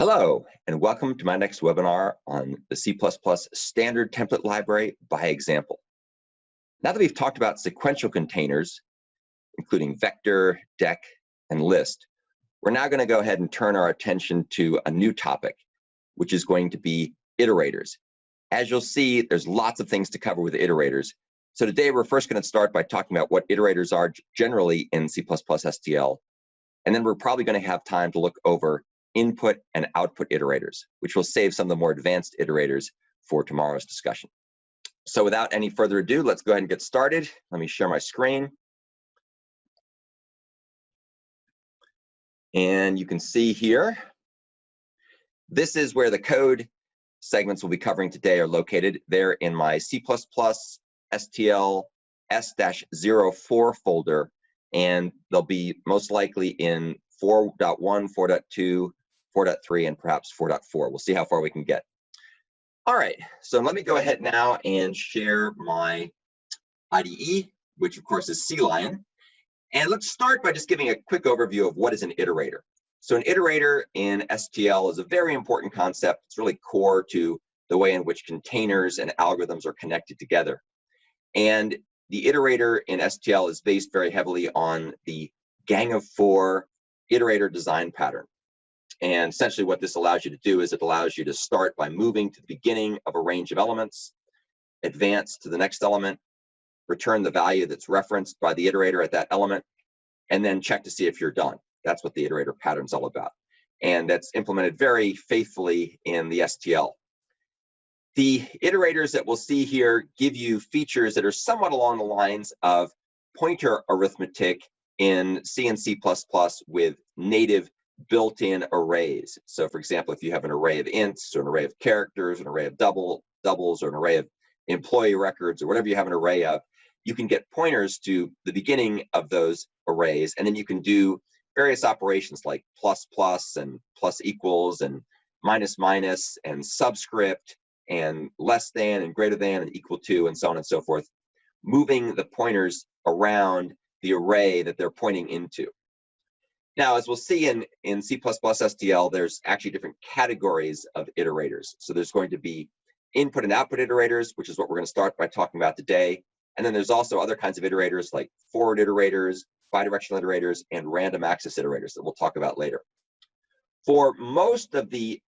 Hello, and welcome to my next webinar on the C++ standard template library by example. Now that we've talked about sequential containers, including vector, dec, and list, we're now going to go ahead and turn our attention to a new topic, which is going to be iterators. As you'll see, there's lots of things to cover with iterators. So today we're first going to start by talking about what iterators are generally in C++ STL, and then we're probably going to have time to look over input and output iterators, which will save some of the more advanced iterators for tomorrow's discussion. So without any further ado, let's go ahead and get started. Let me share my screen. And you can see here, this is where the code segments we'll be covering today are located. They're in my C++ STL S-04 folder, and they'll be most likely in 4.1, 4.2, 4.3, and perhaps 4.4. We'll see how far we can get. All right, so let me go ahead now and share my IDE, which of course is CLion. And let's start by just giving a quick overview of what is an iterator. So an iterator in STL is a very important concept. It's really core to the way in which containers and algorithms are connected together. And the iterator in STL is based very heavily on the gang of four iterator design pattern. And essentially what this allows you to do is it allows you to start by moving to the beginning of a range of elements, advance to the next element, return the value that's referenced by the iterator at that element, and then check to see if you're done. That's what the iterator pattern is all about. And that's implemented very faithfully in the STL. The iterators that we'll see here give you features that are somewhat along the lines of pointer arithmetic in C and C++ with native built-in arrays. So for example, if you have an array of ints or an array of characters, an array of doubles, or an array of employee records, or whatever you have an array of, you can get pointers to the beginning of those arrays, and then you can do various operations like plus plus and plus equals and minus minus and subscript and less than and greater than and equal to and so on and so forth, moving the pointers around the array that they're pointing into. Now, as we'll see in C++ STL, there's actually different categories of iterators. So there's going to be input and output iterators, which is what we're going to start by talking about today. And then there's also other kinds of iterators like forward iterators, bi-directional iterators, and random access iterators that we'll talk about later. For most of the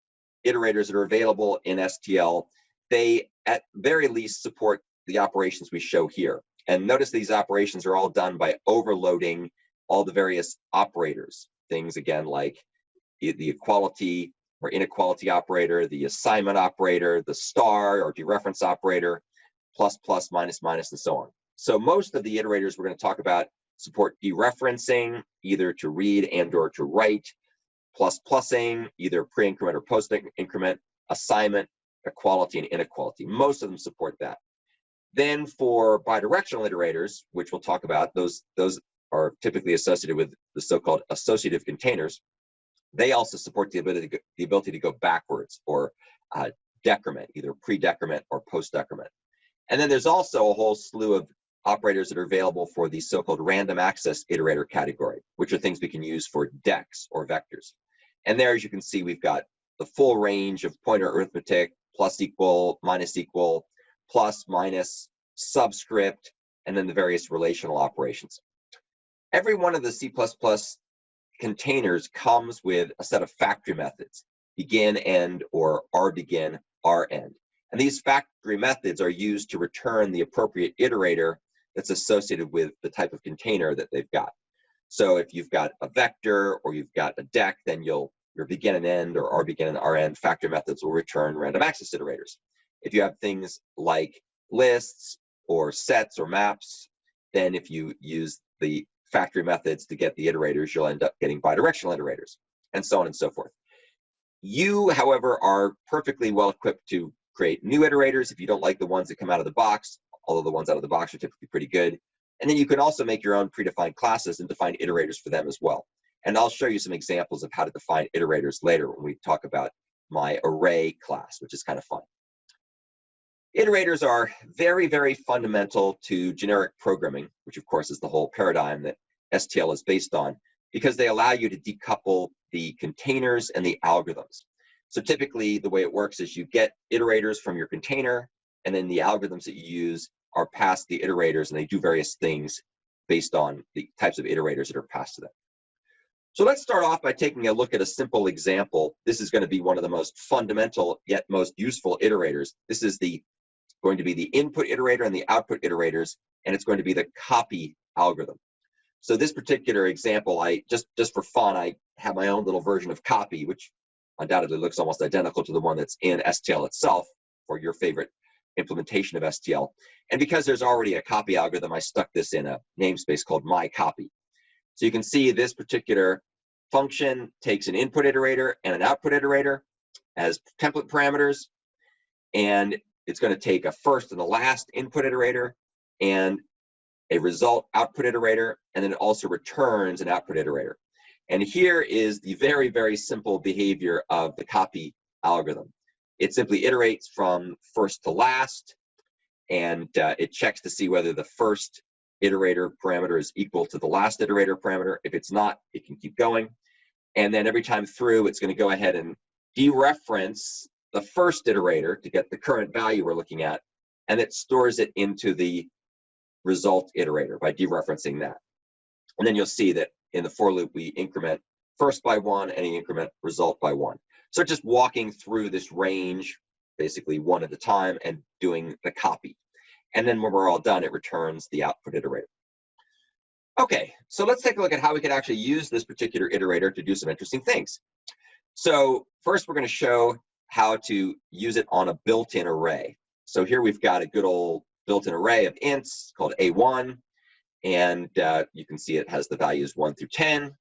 iterators that are available in STL, they at very least support the operations we show here. And notice these operations are all done by overloading all the various operators. Things, again, like the equality or inequality operator, the assignment operator, the star or dereference operator, plus, plus, minus, minus, and so on. So most of the iterators we're going to talk about support dereferencing, either to read and or to write, plus plussing, either pre-increment or post-increment, assignment, equality, and inequality. Most of them support that. Then for bidirectional iterators, which we'll talk about, those are typically associated with the so-called associative containers. They also support the ability to go backwards or decrement, either pre-decrement or post-decrement. And then there's also a whole slew of operators that are available for the so-called random access iterator category, which are things we can use for decs or vectors. And there, as you can see, we've got the full range of pointer arithmetic, plus equal, plus minus, subscript, and then the various relational operations. Every one of the C++ containers comes with a set of factory methods, begin, end, or rbegin, rend. And these factory methods are used to return the appropriate iterator that's associated with the type of container that they've got. So if you've got a vector or you've got a dec, then your begin and end or rbegin and rend factory methods will return random access iterators. If you have things like lists or sets or maps, then if you use the factory methods to get the iterators, you'll end up getting bidirectional iterators, and so on and so forth. You, however, are perfectly well equipped to create new iterators if you don't like the ones that come out of the box, although the ones out of the box are typically pretty good. And then you can also make your own predefined classes and define iterators for them as well. And I'll show you some examples of how to define iterators later when we talk about my array class, which is kind of fun. Iterators are very, very fundamental to generic programming, which of course is the whole paradigm that STL is based on, because they allow you to decouple the containers and the algorithms. So typically the way it works is you get iterators from your container, and then the algorithms that you use are passed the iterators, and they do various things based on the types of iterators that are passed to them. So let's start off by taking a look at a simple example. This is going to be one of the most fundamental yet most useful iterators. This is going to be the input iterator and the output iterators, and it's going to be the copy algorithm. So this particular example, I just for fun, I have my own little version of copy, which undoubtedly looks almost identical to the one that's in STL itself for your favorite implementation of STL. And because there's already a copy algorithm, I stuck this in a namespace called my copy. So you can see this particular function takes an input iterator and an output iterator as template parameters, and it's going to take a first and a last input iterator and a result output iterator, and then it also returns an output iterator. And here is the very, very simple behavior of the copy algorithm. It simply iterates from first to last, and it checks to see whether the first iterator parameter is equal to the last iterator parameter. If it's not, it can keep going. And then every time through, it's going to go ahead and dereference the first iterator to get the current value we're looking at, and it stores it into the result iterator by dereferencing that. And then you'll see that in the for loop, we increment first by 1 and increment result by 1. So just walking through this range, basically one at a time, and doing the copy. And then when we're all done, it returns the output iterator. Okay, so let's take a look at how we can actually use this particular iterator to do some interesting things. So first, we're going to show how to use it on a built-in array. So here we've got a good old built-in array of ints called A1, and you can see it has the values 1 through 10.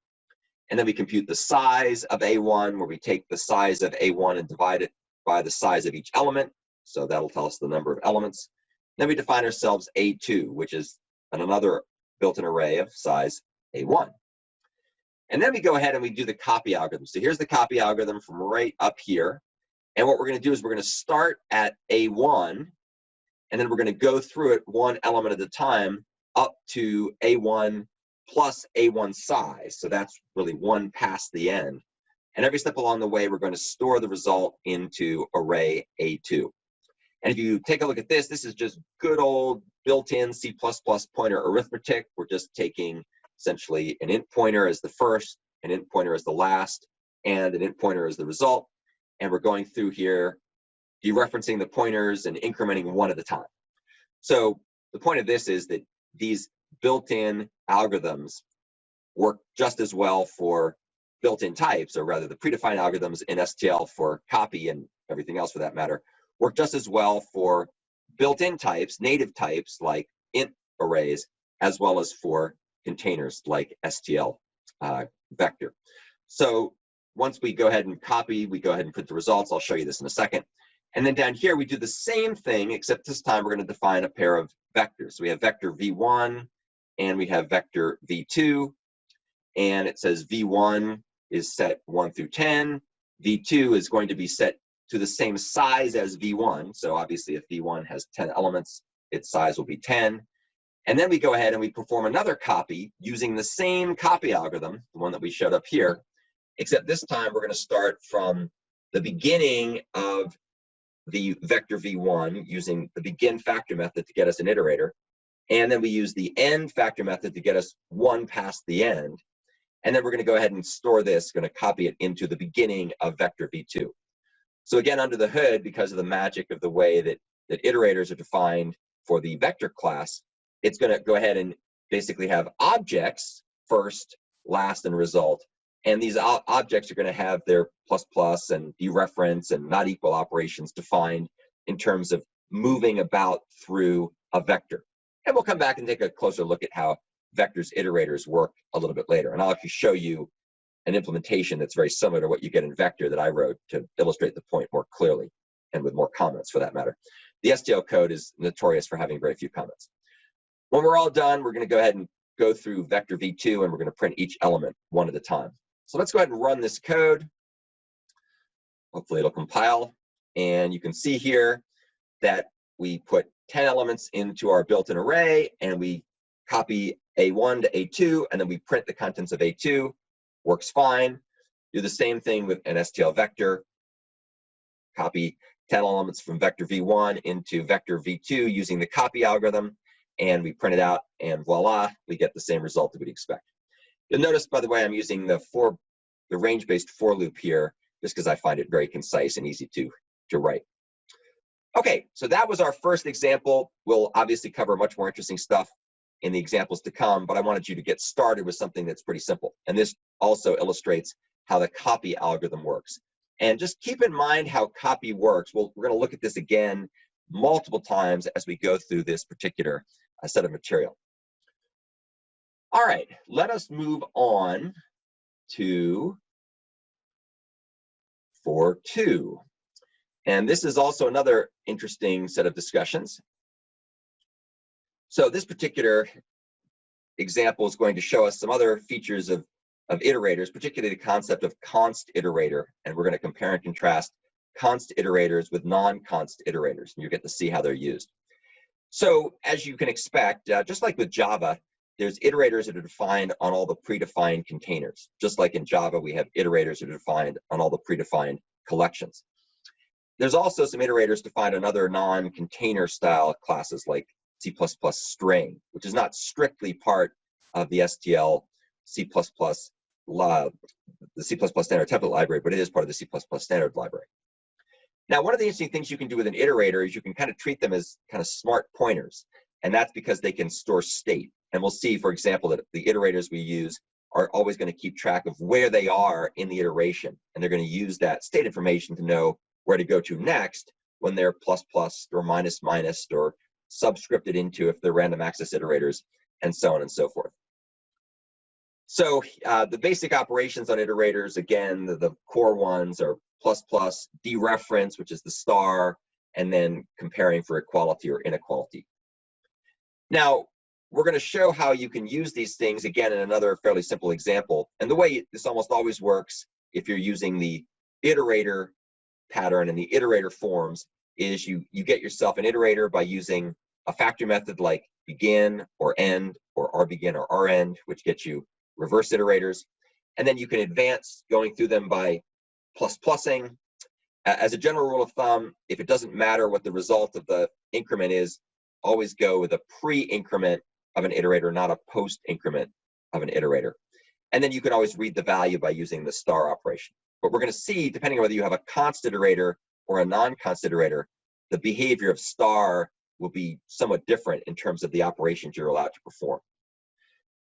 And then we compute the size of A1, where we take the size of A1 and divide it by the size of each element. So that'll tell us the number of elements. Then we define ourselves A2, which is another built-in array of size A1. And then we go ahead and we do the copy algorithm. So here's the copy algorithm from right up here. And what we're going to do is we're going to start at A1, and then we're going to go through it one element at a time up to A1 plus A1 size. So that's really one past the end. And every step along the way, we're going to store the result into array A2. And if you take a look at this, this is just good old built-in C++ pointer arithmetic. We're just taking essentially an int pointer as the first, an int pointer as the last, and an int pointer as the result. And we're going through here, dereferencing the pointers and incrementing one at a time. So the point of this is that these built-in algorithms work just as well for built-in types, or rather the predefined algorithms in STL for copy and everything else for that matter, work just as well for built-in types, native types like int arrays, as well as for containers like STL vector. So once we go ahead and copy, we go ahead and print the results. I'll show you this in a second. And then down here, we do the same thing, except this time we're going to define a pair of vectors. So we have vector v1 and we have vector v2. And it says v1 is set 1 through 10. v2 is going to be set to the same size as v1. So obviously, if v1 has 10 elements, its size will be 10. And then we go ahead and we perform another copy using the same copy algorithm, the one that we showed up here, except this time we're going to start from the beginning of the vector v1 using the begin factor method to get us an iterator. And then we use the end factor method to get us one past the end. And then we're going to go ahead and store this, going to copy it into the beginning of vector v2. So again, under the hood, because of the magic of the way that iterators are defined for the vector class, it's going to go ahead and basically have objects first, last, and result. And these objects are going to have their plus plus and dereference and not equal operations defined in terms of moving about through a vector. And we'll come back and take a closer look at how vectors iterators work a little bit later. And I'll actually show you an implementation that's very similar to what you get in vector that I wrote to illustrate the point more clearly and with more comments for that matter. The STL code is notorious for having very few comments. When we're all done, we're going to go ahead and go through vector v2, and we're going to print each element one at a time. So let's go ahead and run this code. Hopefully it'll compile. And you can see here that we put 10 elements into our built-in array, and we copy A1 to A2, and then we print the contents of A2. Works fine. Do the same thing with an STL vector. copy 10 elements from vector v1 into vector v2 using the copy algorithm, and we print it out, and voila, we get the same result that we'd expect. You'll notice, by the way, I'm using the range-based for loop here, just because I find it very concise and easy to write. Okay, so that was our first example. We'll obviously cover much more interesting stuff in the examples to come, but I wanted you to get started with something that's pretty simple. And this also illustrates how the copy algorithm works. And just keep in mind how copy works. We're going to look at this again multiple times as we go through this particular set of material. All right, let us move on to 4.2. And this is also another interesting set of discussions. So this particular example is going to show us some other features of iterators, particularly the concept of const iterator. And we're going to compare and contrast const iterators with non-const iterators, and you get to see how they're used. So as you can expect, just like with Java, there's iterators that are defined on all the predefined containers. Just like in Java, we have iterators that are defined on all the predefined collections. There's also some iterators defined on other non-container style classes like C++ string, which is not strictly part of the STL C++, the C++ standard template library, but it is part of the C++ standard library. Now, one of the interesting things you can do with an iterator is you can kind of treat them as kind of smart pointers, and that's because they can store state. And we'll see, for example, that the iterators we use are always going to keep track of where they are in the iteration, and they're going to use that state information to know where to go to next when they're plus or minus or subscripted into if they're random access iterators, and so on and so forth. So the basic operations on iterators, again, the core ones are plus, dereference, which is the star, and then comparing for equality or inequality. Now, we're going to show how you can use these things, again, in another fairly simple example. And the way this almost always works, if you're using the iterator pattern and the iterator forms, is you get yourself an iterator by using a factory method like begin or end or rbegin or rend, which gets you reverse iterators. And then you can advance going through them by plussing. As a general rule of thumb, if it doesn't matter what the result of the increment is, always go with a pre-increment of an iterator, not a post-increment of an iterator. And then you can always read the value by using the star operation. But we're going to see, depending on whether you have a const iterator or a non-const iterator, the behavior of star will be somewhat different in terms of the operations you're allowed to perform.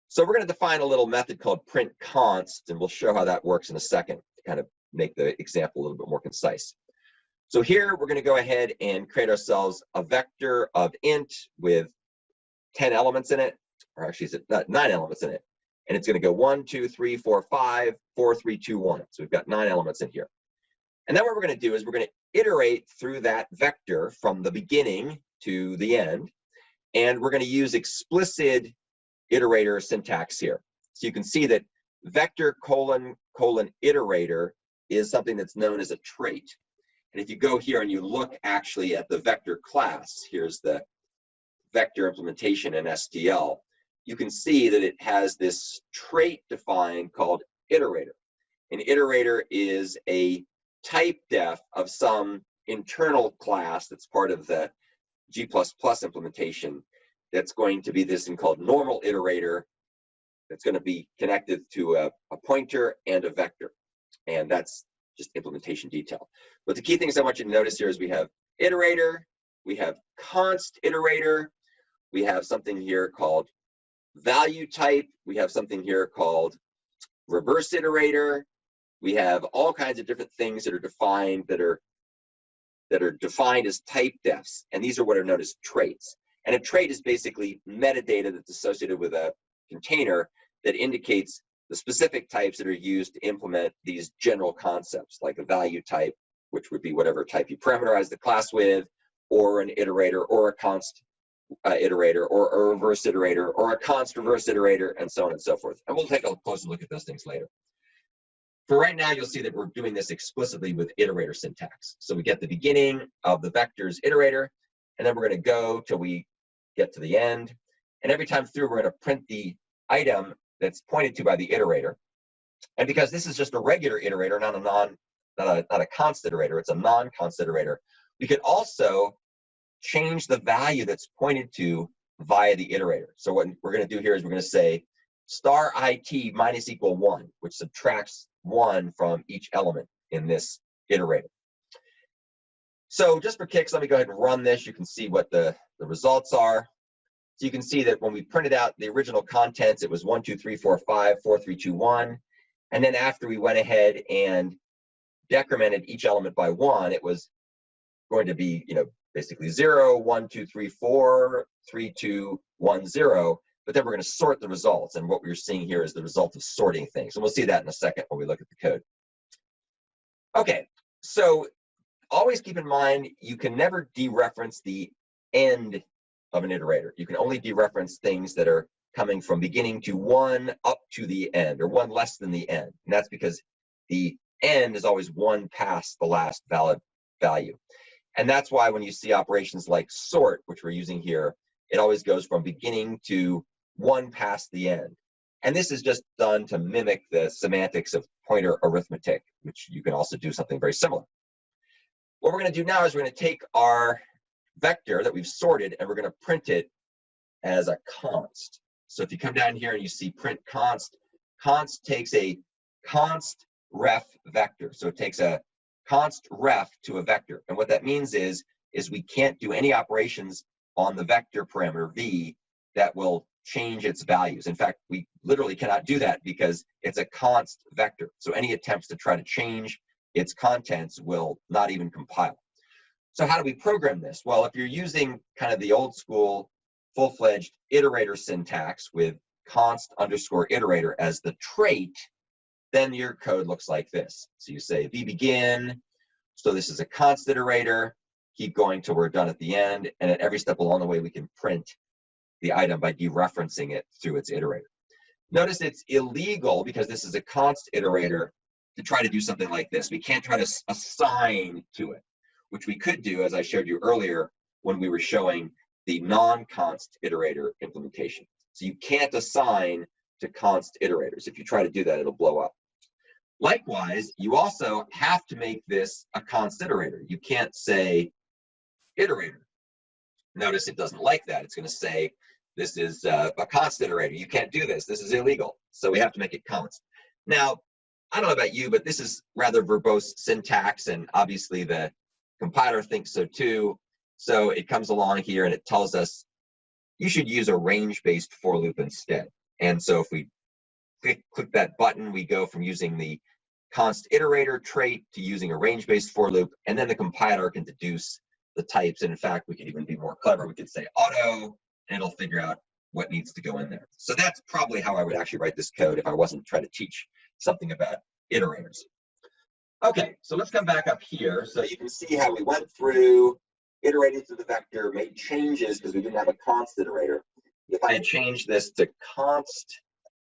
So we're going to define a little method called print const, and we'll show how that works in a second to kind of make the example a little bit more concise. So here we're going to go ahead and create ourselves a vector of int with 10 elements in it, or actually is it 9 elements in it. And it's going to go 1, 2, 3, 4, 5, 4, 3, 2, 1. So we've got 9 elements in here. And then what we're going to do is we're going to iterate through that vector from the beginning to the end. And we're going to use explicit iterator syntax here. So you can see that vector : iterator is something that's known as a trait. And if you go here and you look actually at the vector class, here's the vector implementation in STL, you can see that it has this trait defined called iterator. An iterator is a type def of some internal class that's part of the G++ implementation that's going to be this thing called normal iterator that's going to be connected to a pointer and a vector. And that's just implementation detail. But the key things I want you to notice here is we have iterator, we have const iterator, we have something here called value type, we have something here called reverse iterator, we have all kinds of different things that are defined that are defined as type defs, and these are what are known as traits. And a trait is basically metadata that's associated with a container that indicates the specific types that are used to implement these general concepts, like a value type, which would be whatever type you parameterize the class with, or an iterator, or a const iterator, or a reverse iterator, or a const reverse iterator, and so on and so forth. And we'll take a closer look at those things later. For right now, you'll see that we're doing this explicitly with iterator syntax. So we get the beginning of the vector's iterator, and then we're going to go till we get to the end. And every time through, we're going to print the item that's pointed to by the iterator. And because this is just a regular iterator, not a not a const iterator, it's a non-const iterator, we could also change the value that's pointed to via the iterator. So what we're going to do here is we're going to say star it minus equal 1, which subtracts 1 from each element in this iterator. So just for kicks, let me go ahead and run this. You can see what the results are. So you can see that when we printed out the original contents, it was 1, 2, 3, 4, 5, 4, 3, 2, 1. And then after we went ahead and decremented each element by 1, it was going to be, basically 0, 1, 2, 3, 4, 3, 2, 1, 0. But then we're going to sort the results. And what we're seeing here is the result of sorting things. And we'll see that in a second when we look at the code. Okay, so always keep in mind, you can never dereference the end of an iterator. You can only dereference things that are coming from beginning to 1 up to the end, or 1 less than the end. And that's because the end is always 1 past the last valid value. And that's why when you see operations like sort, which we're using here, it always goes from beginning to 1 past the end. And this is just done to mimic the semantics of pointer arithmetic, which you can also do something very similar. What we're going to do now is we're going to take our vector that we've sorted and we're going to print it as a const. So if you come down here and you see print const, const takes a const ref vector. So it takes a const ref to a vector. And what that means is we can't do any operations on the vector parameter v that will change its values. In fact, we literally cannot do that because it's a const vector. So any attempts to try to change its contents will not even compile. So how do we program this? Well, if you're using kind of the old school full-fledged iterator syntax with const underscore iterator as the trait, then your code looks like this. So you say vbegin, so this is a const iterator, keep going till we're done at the end, and at every step along the way we can print the item by dereferencing it through its iterator. Notice it's illegal, because this is a const iterator, to try to do something like this. We can't try to assign to it, which we could do, as I showed you earlier when we were showing the non-const iterator implementation. So you can't assign to const iterators. If you try to do that, it'll blow up. Likewise, you also have to make this a const iterator. You can't say iterator. Notice it doesn't like that. It's going to say this is a const iterator. You can't do this. This is illegal. So we have to make it const. Now, I don't know about you, but this is rather verbose syntax, and obviously the compiler thinks so too. So it comes along here and it tells us you should use a range-based for loop instead. And so if we click that button, we go from using the const iterator trait to using a range-based for loop, and then the compiler can deduce the types. And in fact, we could even be more clever. We could say auto, and it'll figure out what needs to go in there. So that's probably how I would actually write this code if I wasn't trying to teach something about iterators. Okay, so let's come back up here. So you can see how we went through, iterated through the vector, made changes because we didn't have a const iterator. If I had changed this to const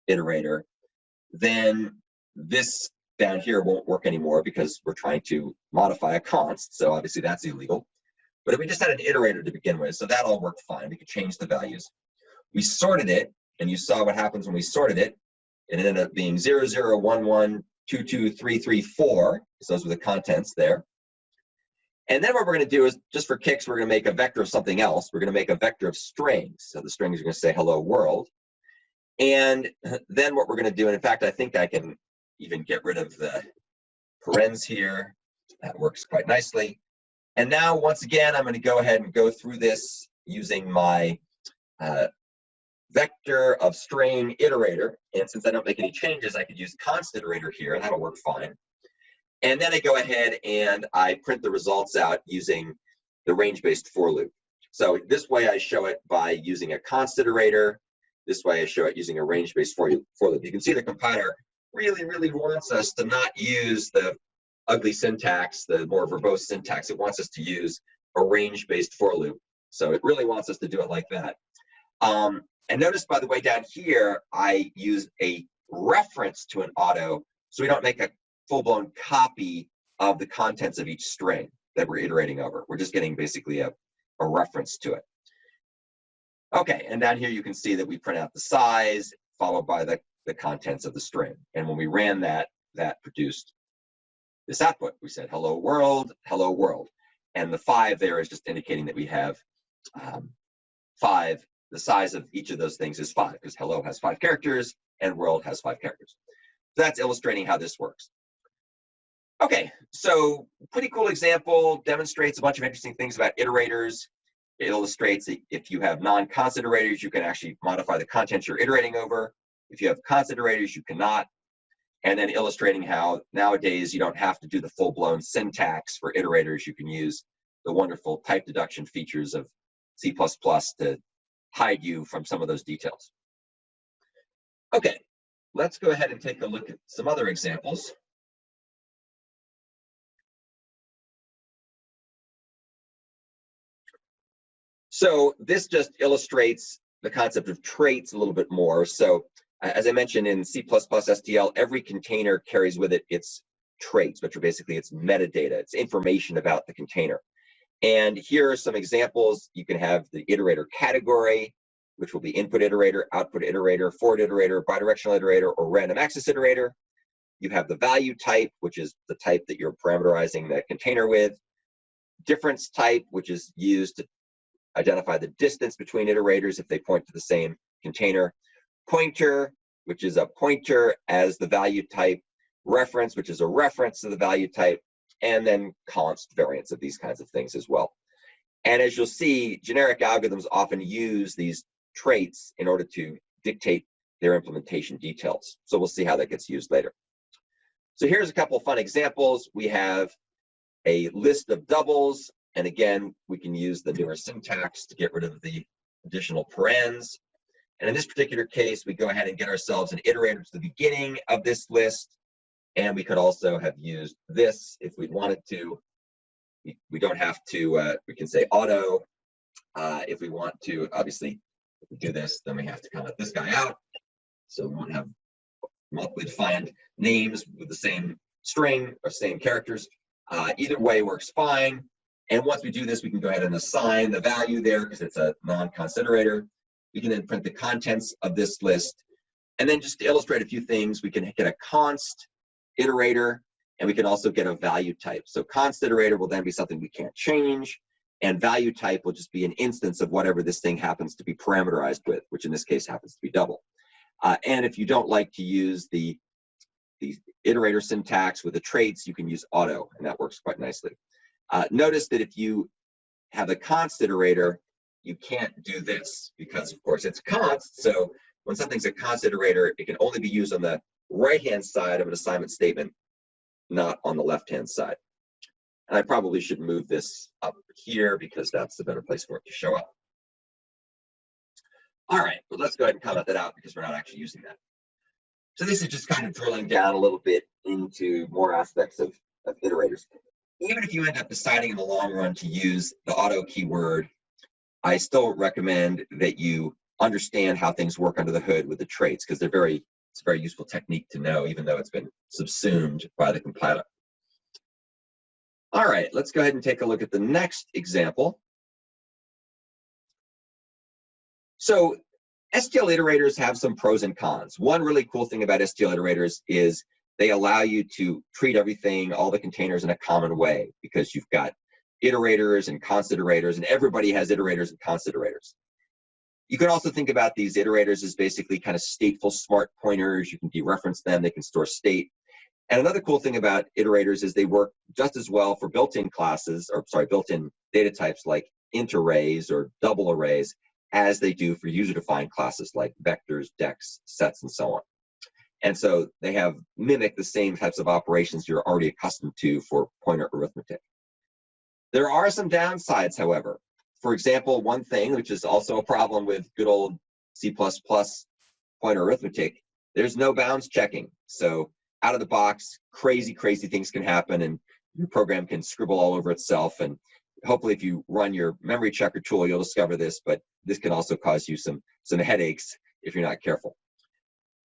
iterator, then this down here won't work anymore because we're trying to modify a const. So obviously that's illegal. But if we just had an iterator to begin with, so that all worked fine. We could change the values. We sorted it, and you saw what happens when we sorted it. It ended up being 0, 0, 1, 1, 2, 2, 3, 3, 4. So those were the contents there. And then what we're going to do is, just for kicks, we're going to make a vector of something else. We're going to make a vector of strings. So the strings are going to say hello world. And then what we're going to do, and in fact, I think I can even get rid of the parens here. That works quite nicely. And now, once again, I'm going to go ahead and go through this using my vector of string iterator. And since I don't make any changes, I could use const iterator here, and that'll work fine. And then I go ahead and I print the results out using the range-based for loop. So this way I show it by using a const iterator. This way I show it using a range-based for loop. You can see the compiler really, really wants us to not use the ugly syntax, the more verbose syntax. It wants us to use a range-based for loop. So it really wants us to do it like that. And notice, by the way, down here, I use a reference to an auto, so we don't make a full-blown copy of the contents of each string that we're iterating over. We're just getting basically a reference to it. Okay, and down here you can see that we print out the size, followed by the contents of the string. And when we ran that, that produced this output. We said hello world, and the 5 there is just indicating that we have 5. The size of each of those things is 5 because hello has 5 characters and world has 5 characters. So that's illustrating how this works. Okay, so pretty cool example, demonstrates a bunch of interesting things about iterators. It illustrates that if you have non-const iterators, you can actually modify the content you're iterating over. If you have const iterators, you cannot. And then illustrating how nowadays you don't have to do the full-blown syntax for iterators. You can use the wonderful type deduction features of C++ to hide you from some of those details. Okay, let's go ahead and take a look at some other examples. So this just illustrates the concept of traits a little bit more. So as I mentioned in C++ STL, every container carries with it its traits, which are basically its metadata, its information about the container. And here are some examples. You can have the iterator category, which will be input iterator, output iterator, forward iterator, bi-directional iterator, or random access iterator. You have the value type, which is the type that you're parameterizing that container with. Difference type, which is used to identify the distance between iterators if they point to the same container. Pointer, which is a pointer as the value type. Reference, which is a reference to the value type. And then const variants of these kinds of things as well. And as you'll see, generic algorithms often use these traits in order to dictate their implementation details. So we'll see how that gets used later. So here's a couple of fun examples. We have a list of doubles. And again, we can use the newer syntax to get rid of the additional parens. And in this particular case, we go ahead and get ourselves an iterator to the beginning of this list. And we could also have used this if we wanted to. We don't have to, we can say auto. If we want to, obviously, if we do this, then we have to comment this guy out. So we won't have multiply defined names with the same string or same characters. Either way works fine. And once we do this, we can go ahead and assign the value there because it's a non-const iterator. We can then print the contents of this list. And then just to illustrate a few things, we can get a const iterator, and we can also get a value type. So const iterator will then be something we can't change, and value type will just be an instance of whatever this thing happens to be parameterized with, which in this case happens to be double. And if you don't like to use the iterator syntax with the traits, you can use auto, and that works quite nicely. Notice that if you have a const iterator, you can't do this because, of course, it's const. So when something's a const iterator, it can only be used on the right-hand side of an assignment statement, not on the left-hand side. And I probably should move this up here because that's the better place for it to show up. All right, but let's go ahead and comment that out because we're not actually using that. So this is just kind of drilling down a little bit into more aspects of iterators. Even if you end up deciding in the long run to use the auto keyword, I still recommend that you understand how things work under the hood with the traits because it's a very useful technique to know, even though it's been subsumed by the compiler. All right, let's go ahead and take a look at the next example. So STL iterators have some pros and cons. One really cool thing about STL iterators is they allow you to treat everything, all the containers, in a common way because you've got iterators and const iterators, and everybody has iterators and const iterators. You can also think about these iterators as basically kind of stateful smart pointers. You can dereference them, they can store state. And another cool thing about iterators is they work just as well for built-in classes, or sorry, built-in data types like int arrays or double arrays as they do for user-defined classes like vectors, decks, sets, and so on. And so they have mimic the same types of operations you're already accustomed to for pointer arithmetic. There are some downsides, however. For example, one thing, which is also a problem with good old C++ pointer arithmetic, there's no bounds checking. So out of the box, crazy things can happen, and your program can scribble all over itself. And hopefully if you run your memory checker tool, you'll discover this, but this can also cause you some headaches if you're not careful.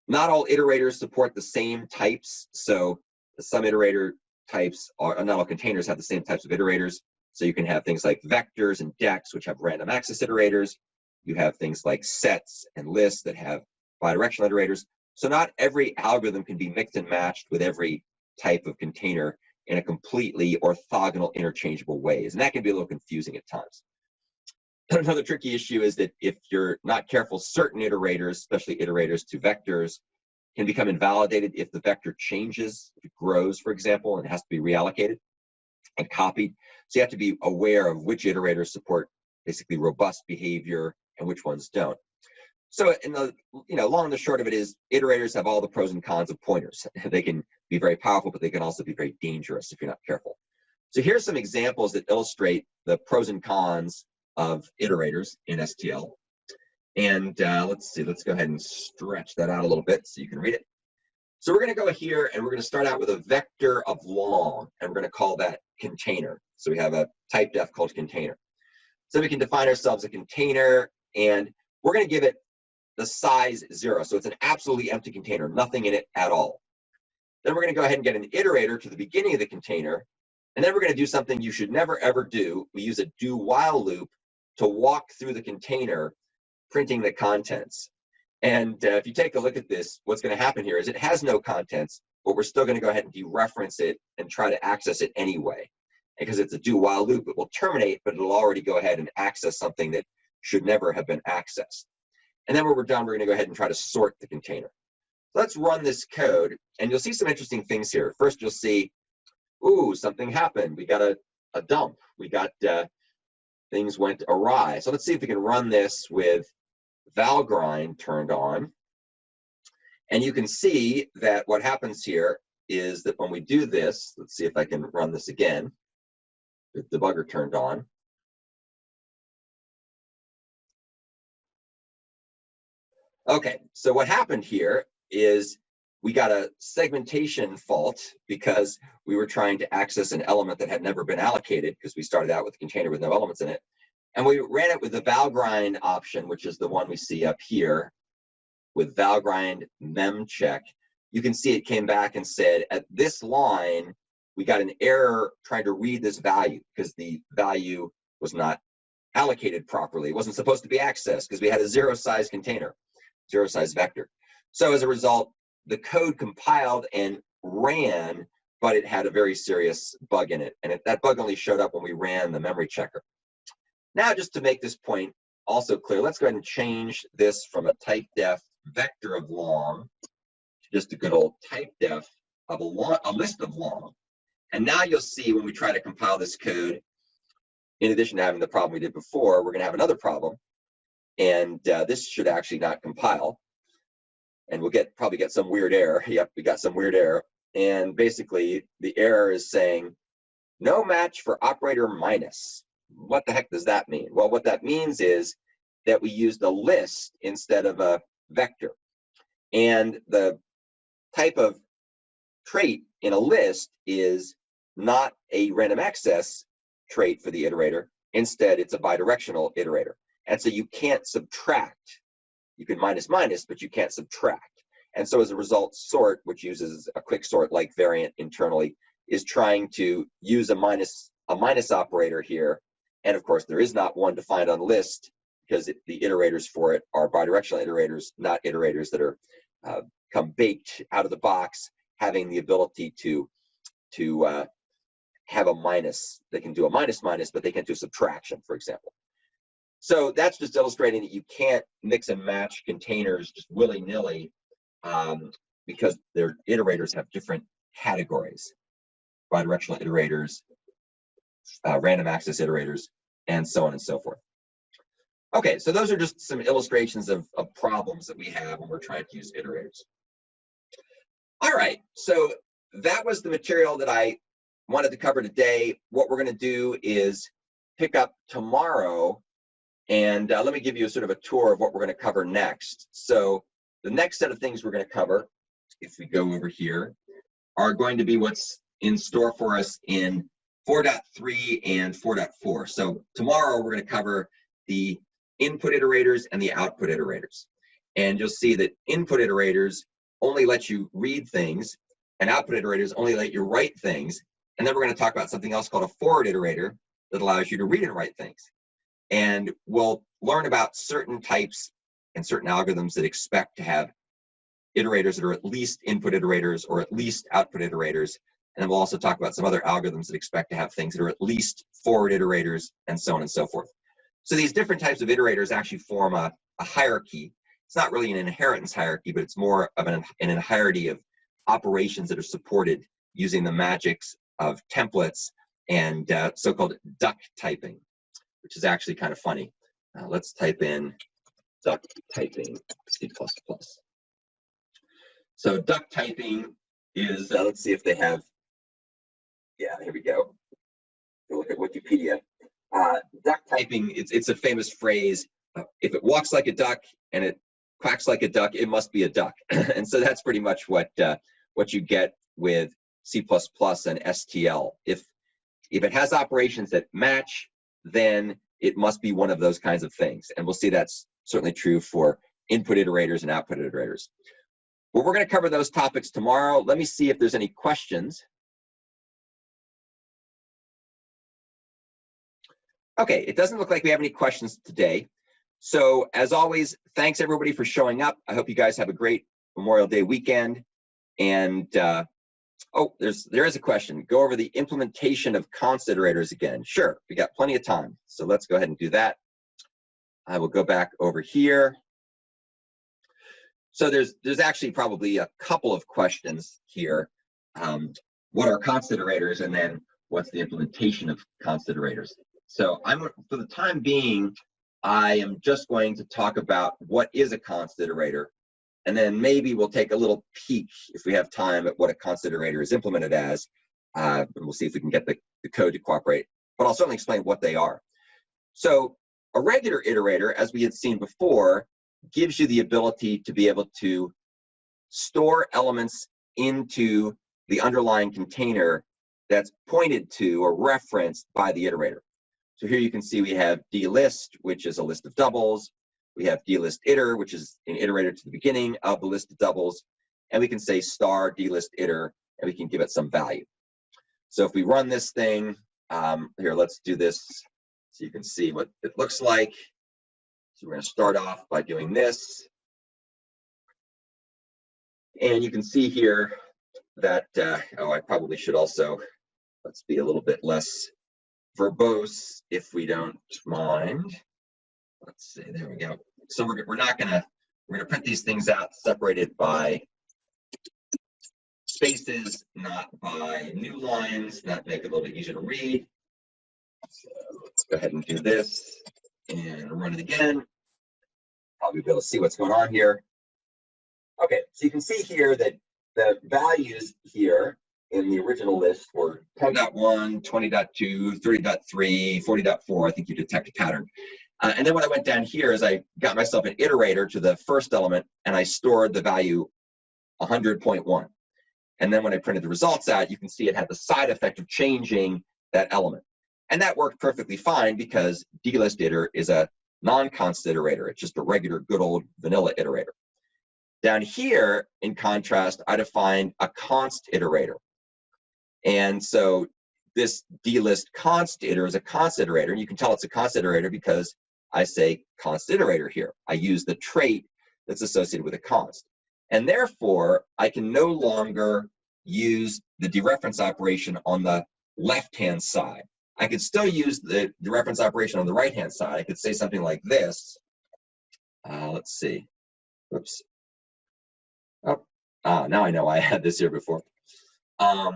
Not all iterators support the same types. So some iterator types are, not all containers have the same types of iterators. So you can have things like vectors and decks, which have random access iterators. You have things like sets and lists that have bi-directional iterators. So not every algorithm can be mixed and matched with every type of container in a completely orthogonal interchangeable ways. And that can be a little confusing at times. Another tricky issue is that if you're not careful, certain iterators, especially iterators to vectors, can become invalidated if the vector changes, if it grows, for example, and it has to be reallocated and copied. So you have to be aware of which iterators support basically robust behavior and which ones don't. So in the, long and the short of it is, iterators have all the pros and cons of pointers. They can be very powerful, but they can also be very dangerous if you're not careful. So here's some examples that illustrate the pros and cons of iterators in STL. And let's see, let's go ahead and stretch that out a little bit so you can read it. So we're going to go here and we're going to start out with a vector of long, and we're going to call that container. So we have a type def called container. So we can define ourselves a container, and we're going to give it the size 0. So it's an absolutely empty container, nothing in it at all. Then we're going to go ahead and get an iterator to the beginning of the container, and then we're going to do something you should never ever do. We use a do while loop to walk through the container, printing the contents. And if you take a look at this, what's going to happen here is it has no contents, but we're still going to go ahead and dereference it and try to access it anyway. Because it's a do while loop, it will terminate, but it'll already go ahead and access something that should never have been accessed. And then when we're done, we're going to go ahead and try to sort the container. So let's run this code, and you'll see some interesting things here. First, you'll see, ooh, something happened. We got a dump. We got things went awry. So let's see if we can run this with Valgrind turned on. And you can see that what happens here is that when we do this, let's see if I can run this again with debugger turned on. Okay, so what happened here is we got a segmentation fault because we were trying to access an element that had never been allocated, because we started out with a container with no elements in it. And we ran it with the Valgrind option, which is the one we see up here with Valgrind mem check. You can see it came back and said, at this line, we got an error trying to read this value because the value was not allocated properly. It wasn't supposed to be accessed because we had a 0 size container, 0 size vector. So as a result, the code compiled and ran, but it had a very serious bug in it. And that bug only showed up when we ran the memory checker. Now, just to make this point also clear, let's go ahead and change this from a type def vector of long to just a good old type def of a list of long. And now you'll see when we try to compile this code, in addition to having the problem we did before, we're going to have another problem. And this should actually not compile. And we'll probably get some weird error. Yep, we got some weird error. And basically, the error is saying, no match for operator minus. What the heck does that mean? Well, what that means is that we used a list instead of a vector. And the type of trait in a list is not a random access trait for the iterator. Instead, it's a bidirectional iterator. And so you can't subtract. You can minus minus, but you can't subtract. And so as a result, sort, which uses a quick sort like variant internally, is trying to use a minus operator here. And of course, there is not one defined on list because the iterators for it are bidirectional iterators, not iterators that are come baked out of the box, having the ability to have a minus. They can do a minus minus, but they can't do subtraction, for example. So that's just illustrating that you can't mix and match containers just willy-nilly because their iterators have different categories. Bidirectional iterators, random access iterators, and so on and so forth. Okay, so those are just some illustrations of problems that we have when we're trying to use iterators. All right, so that was the material that I wanted to cover today. What we're going to do is pick up tomorrow, and let me give you a sort of a tour of what we're going to cover next. So the next set of things we're going to cover, if we go over here, are going to be what's in store for us in 4.3 and 4.4. So tomorrow we're going to cover the input iterators and the output iterators. And you'll see that input iterators only let you read things, and output iterators only let you write things. And then we're going to talk about something else called a forward iterator that allows you to read and write things. And we'll learn about certain types and certain algorithms that expect to have iterators that are at least input iterators or at least output iterators And then we'll also talk about some other algorithms that expect to have things that are at least forward iterators, and so on and so forth. So these different types of iterators actually form a hierarchy. It's not really an inheritance hierarchy, but it's more of an hierarchy of operations that are supported using the magics of templates and so-called duck typing, which is actually kind of funny. Let's type in duck typing C++. So duck typing is, let's see if they have, yeah, here we go. Go look at Wikipedia. Duck typing, it's a famous phrase. If it walks like a duck and it quacks like a duck, it must be a duck. And so that's pretty much what you get with C++ and STL. If it has operations that match, then it must be one of those kinds of things. And we'll see that's certainly true for input iterators and output iterators. Well, we're going to cover those topics tomorrow. Let me see if there's any questions. Okay, it doesn't look like we have any questions today. So as always, thanks everybody for showing up. I hope you guys have a great Memorial Day weekend. And oh, there is a question. Go over the implementation of Const Iterators again. Sure, we got plenty of time. So let's go ahead and do that. I will go back over here. So there's actually probably a couple of questions here. What are Const Iterators, and then what's the implementation of Const Iterators? So for the time being, I am just going to talk about what is a Const Iterator, and then maybe we'll take a little peek, if we have time, at what a Const Iterator is implemented as. And we'll see if we can get the code to cooperate. But I'll certainly explain what they are. So a regular iterator, as we had seen before, gives you the ability to be able to store elements into the underlying container that's pointed to or referenced by the iterator. So here you can see we have dlist, which is a list of doubles. We have dlist iter, which is an iterator to the beginning of the list of doubles. And we can say star dlist iter, and we can give it some value. So if we run this thing, here, let's do this so you can see what it looks like. So we're going to start off by doing this. And you can see here that, oh, I probably should also, let's be a little bit less verbose if we don't mind. Let's see, there we go. So we're gonna print these things out separated by spaces, not by new lines. That make it a little bit easier to read. So let's go ahead and do this and run it again. Probably be able to see what's going on here. Okay, so you can see here that the values here in the original list were 10.1, 20.2, 30.3, 40.4. I think you detect a pattern. And then what I went down here is I got myself an iterator to the first element, and I stored the value 100.1. And then when I printed the results out, you can see it had the side effect of changing that element. And that worked perfectly fine because dlist iter is a non-const iterator. It's just a regular good old vanilla iterator. Down here, in contrast, I defined a const iterator. And so this dlist const iter is a const iterator, and you can tell it's a const iterator because I say const iterator here. I use the trait that's associated with a const. And therefore, I can no longer use the dereference operation on the left-hand side. I could still use the dereference operation on the right-hand side. I could say something like this. Let's see. Oops. Oh, now I know I had this here before. All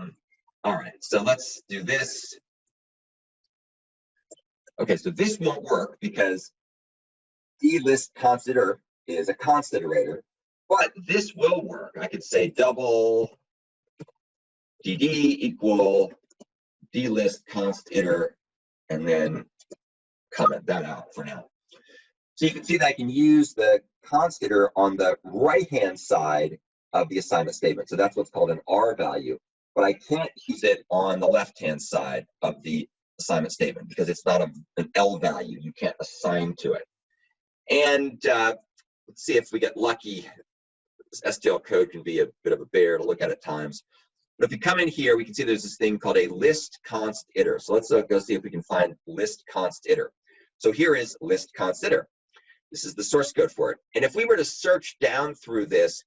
right, so let's do this. Okay, so this won't work because dlist const iter is a const iterator, but this will work. I could say double dd equal dlist const iter, and then comment that out for now. So you can see that I can use the const iter on the right-hand side of the assignment statement. So that's what's called an R value, but I can't use it on the left-hand side of the assignment statement because it's not an L value. You can't assign to it. And let's see if we get lucky. This STL code can be a bit of a bear to look at times. But if you come in here, we can see there's this thing called a list const iter. So let's go see if we can find list const iter. So here is list const iter. This is the source code for it. And if we were to search down through this,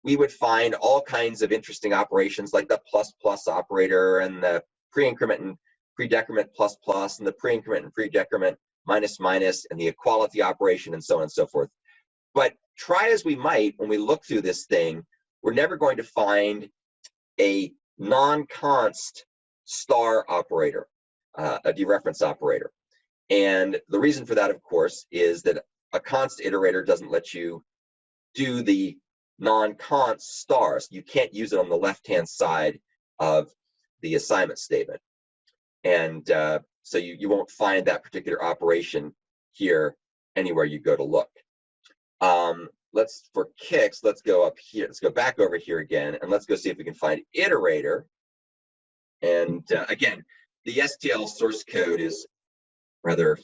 we would find all kinds of interesting operations like the plus plus operator and the pre-increment and pre-decrement plus plus and the pre-increment and pre-decrement minus minus and the equality operation and so on and so forth. But try as we might, when we look through this thing, we're never going to find a non-const star operator, a dereference operator. And the reason for that, of course, is that a const iterator doesn't let you do the non-const stars. You can't use it on the left-hand side of the assignment statement. And so you won't find that particular operation here anywhere you go to look. For kicks, let's go up here. Let's go back over here again, and let's go see if we can find iterator. And again, the STL source code is rather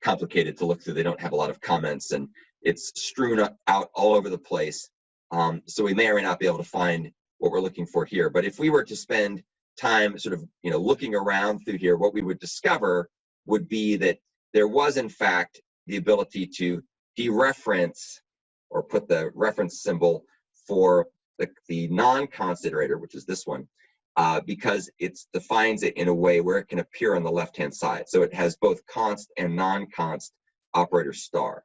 complicated to look through. They don't have a lot of comments, and it's strewn out all over the place. So we may or may not be able to find what we're looking for here. But if we were to spend time sort of looking around through here, what we would discover would be that there was in fact the ability to dereference or put the reference symbol for the non-const iterator, which is this one, because it defines it in a way where it can appear on the left-hand side. So it has both const and non-const operator star.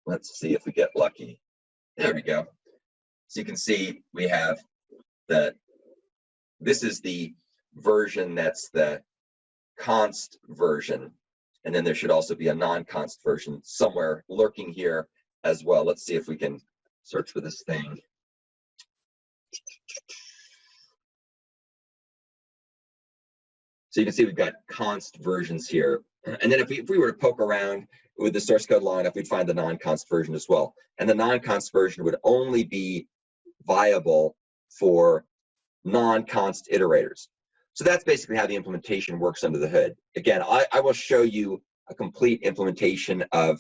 Let's see if we get lucky. There we go. So you can see we have this is the version that's the const version. And then there should also be a non-const version somewhere lurking here as well. Let's see if we can search for this thing. So you can see we've got const versions here. And then if we were to poke around with the source code long enough, we'd find the non-const version as well. And the non-const version would only be viable for non-const iterators. So that's basically how the implementation works under the hood. Again, I will show you a complete implementation of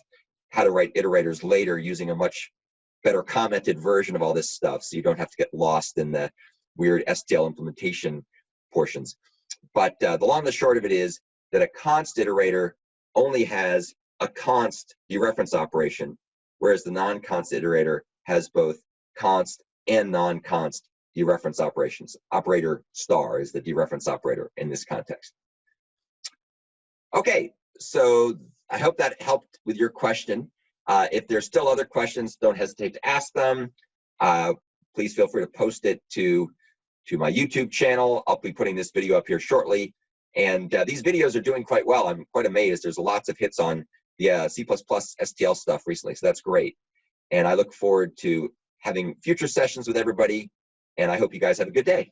how to write iterators later using a much better commented version of all this stuff, so you don't have to get lost in the weird STL implementation portions. But the long and the short of it is that a const iterator only has a const dereference operation, whereas the non-const iterator has both const and non-const dereference operations. Operator star is the dereference operator in this context. Okay, so I hope that helped with your question. If there's still other questions, don't hesitate to ask them. Please feel free to post it to my YouTube channel. I'll be putting this video up here shortly. And these videos are doing quite well. I'm quite amazed. There's lots of hits on the C++ STL stuff recently, so that's great. And I look forward to having future sessions with everybody. And I hope you guys have a good day.